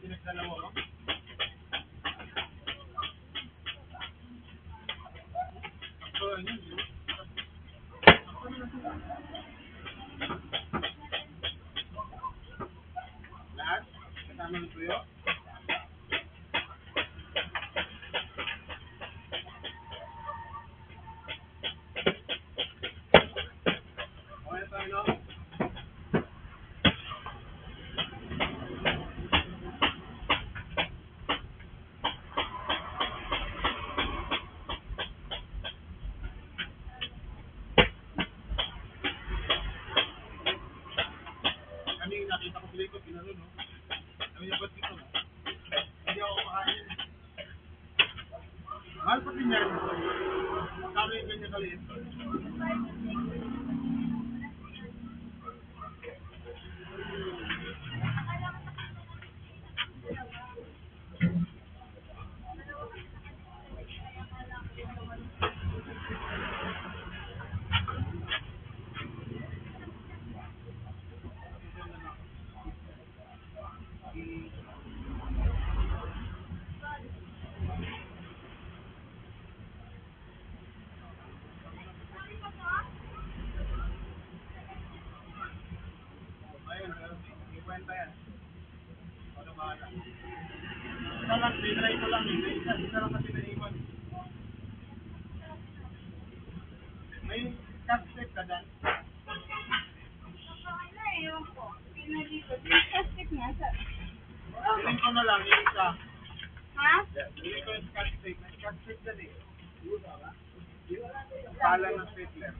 Pinagdala mo, no? So, yun, yun. Lahat? Kasama ng tuyo? Okay tayo, no? Kami nakita ko sila ito, pinano, no? Kami na ba't dito, no? Hindi ako makain. Mahal pa din yan. Kami yung ganyan kaliit. Ayun, may kwenta yan. Ano bahala. Isa lang, try ko lang. Isa lang kasi naiwan. May cash check ka dyan. Bilhin ko na lang yung isa. Ha? Bilhin ko yung cash check. May cash check dyan eh. Pala ng stapler.